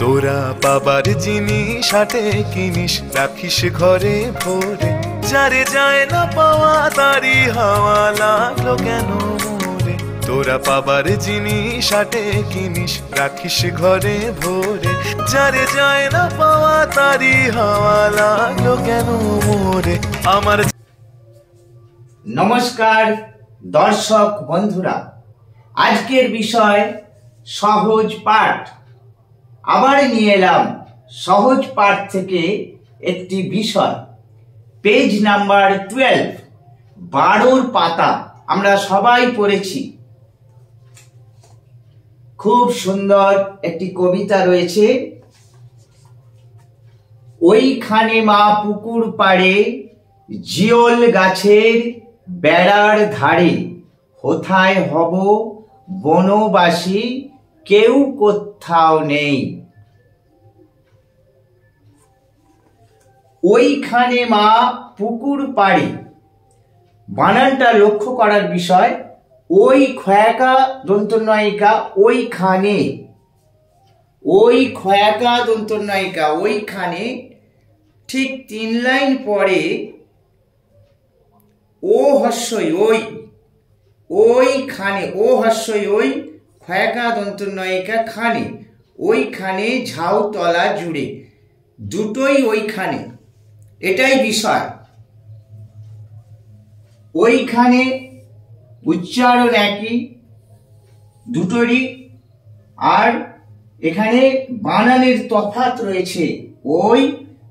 তোরা পাবার জিনিস হাটে কিনিস, রাখিস ঘরে ভরে। যারে যায় না পাওয়া তারি হাওয়া লাগলো কেন মোরে। তোরা পাবার জিনিস হাটে কিনিস, রাখিস ঘরে ভরে। যারে যায় না পাওয়া তারি হাওয়া লাগলো কেন মোরে। আমার নমস্কার দর্শক বন্ধুরা, আজকের বিষয় সহজ পাঠ। আবার নিয়ে এলাম সহজ পাঠ থেকে একটি বিষয়, পেজ নাম্বার 12, 12 পাতা। আমরা সবাই পড়েছি। খুব সুন্দর একটি কবিতা রয়েছে। ওইখানে মা পুকুর পাড়ে, জিওল গাছের বেড়ার ধারে। কোথায় হব বনবাসী, কেউ কোথাও নেই। ওইখানে মা পুকুর পাড়ে, বানানটা লক্ষ্য করার বিষয়। ওই খয়াকা দন্তনয়িকা ওইখানে, ওই খয়াকা দন্তনয়িকা ওইখানে, ঠিক 3 লাইন পরে ও হস্যই ওই, ওইখানে ও হস্যই ওই, খয়াকা দন্তনয়িকা খানে, ওইখানে ঝাউতলা জুড়ে। দুটোই ওইখানে, এটাই বিষয়। ওইখানে উচ্চারণ একই দুটোরই, আর এখানে বানানের তফাৎ রয়েছে। ওই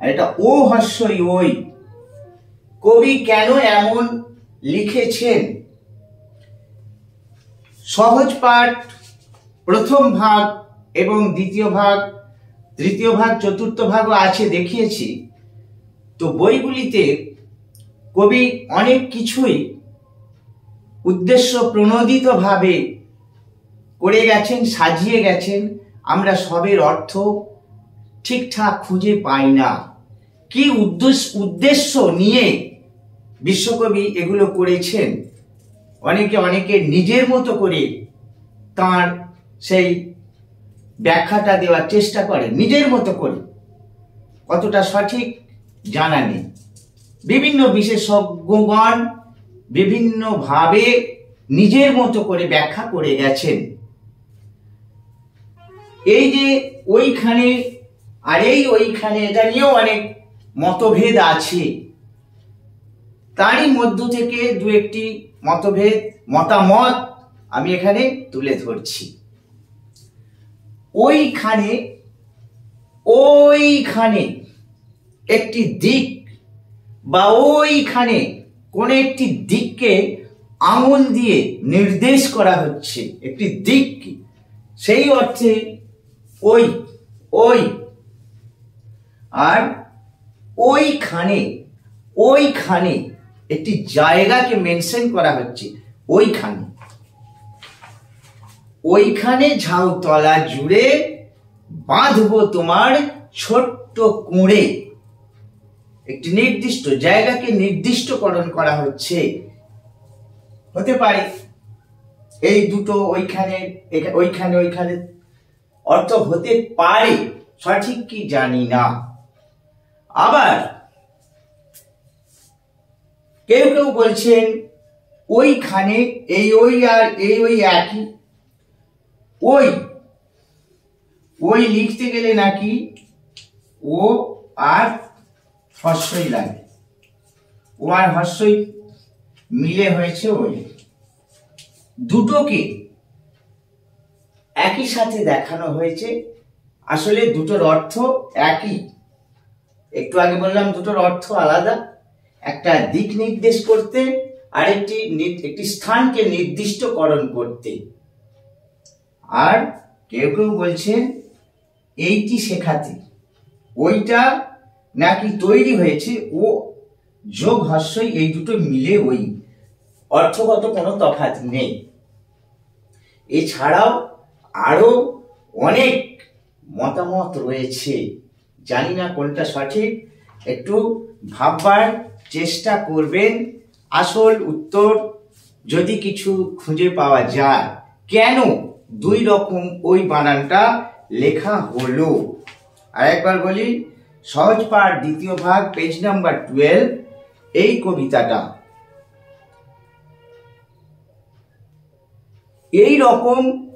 আর এটা ও হস্যই ওই। কবি কেন এমন লিখেছেন? সহজ পাঠ প্রথম ভাগ এবং দ্বিতীয় ভাগ, তৃতীয় ভাগ, চতুর্থ ভাগও আছে, দেখিয়েছি। তো বইগুলিতে কবি অনেক কিছুই উদ্দেশ্য প্রণোদিত ভাবে করে গেছেন, সাজিয়ে গেছেন। আমরা সবের অর্থ ঠিকঠাক খুঁজে পাই না। কি উদ্দেশ্য নিয়ে বিশ্বকবি এগুলো করেছেন, অনেকে নিজের মতো করে তার সেই ব্যাখ্যাটা দেওয়ার চেষ্টা করে, নিজের মতো করে। কতটা সঠিক জানা নেই। বিভিন্ন বিশেষজ্ঞগণ বিভিন্নভাবে নিজের মতো করে ব্যাখ্যা করে গেছেন। এই যে ওইখানে আর এই ওইখানে, এটা নিয়েও অনেক মতভেদ আছে। তারই মধ্য থেকে দু একটি মতামত আমি এখানে তুলে ধরছি। ওইখানে, ওইখানে একটি দিক বা ওইখানে কোন একটি দিককে আঙুল দিয়ে নির্দেশ করা হচ্ছে, একটি দিক। সেই অর্থে ওই ওই। আর ওইখানে, ওইখানে একটি জায়গাকে মেনশন করা হচ্ছে। ওইখানে, ওইখানে ঝাউতলা জুড়ে বাঁধবো তোমার ছোট্ট কুঁড়ে। একটি নির্দিষ্ট জায়গাকে নির্দিষ্টকরণ করা হচ্ছে। হতে পারে এই দুটো ওইখানে ওইখানে ওইখানে অর্থ হতে পারে, সঠিক কি জানি না। আবার কেউ কেউ বলছেন ওইখানে এই ওই আর এই ওই একই। ওই ওই লিখতে গেলে নাকি ও আর হস্যই লাগে, ও আর হস্যই মিলে হয়েছে ওই। দুটোকে একই সাথে দেখানো হয়েছে। আসলে দুটোর অর্থ একই। একটু আগে বললাম দুটোর অর্থ আলাদা। একটা দিক নির্দেশ করতে, আর একটি স্থানকে নির্দিষ্টকরণ করতে। আর কেউ কেউ বলছেন এইটি শেখাতে, ওইটা নাকি তৈরি হয়েছে ও যোগ হস্যই, এই দুটো মিলে ওই। অর্থগত কোনো তফাৎ নেই। এছাড়াও আরো অনেক মতামত রয়েছে, জানি না কোনটা সঠিক। একটু ভাববার চেষ্টা করবেন। আসল উত্তর যদি কিছু খুঁজে পাওয়া যায়, কেন দুই রকম ওই বানানটা লেখা হলো। আর একবার বলি, সহজ পাঠ দ্বিতীয় ভাগ, পেজ নাম্বার 12, এই কবিতাটা। এই রকম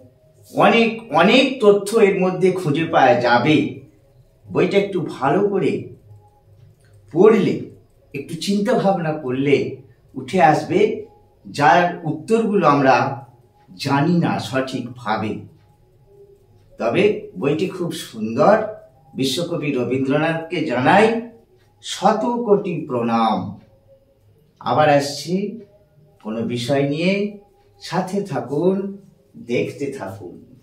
অনেক অনেক তথ্য এর মধ্যে খুঁজে পাওয়া যাবে। বইটা একটু ভালো করে পড়লে, একটু চিন্তা ভাবনা করলে উঠে আসবে যার উত্তরগুলো আমরা জানি না সঠিকভাবে। তবে বইটি খুব সুন্দর। বিশ্বকবি রবীন্দ্রনাথকে জানাই শত কোটি প্রণাম। আবার আসছি কোনো বিষয় নিয়ে, সাথে থাকুন, দেখতে থাকুন।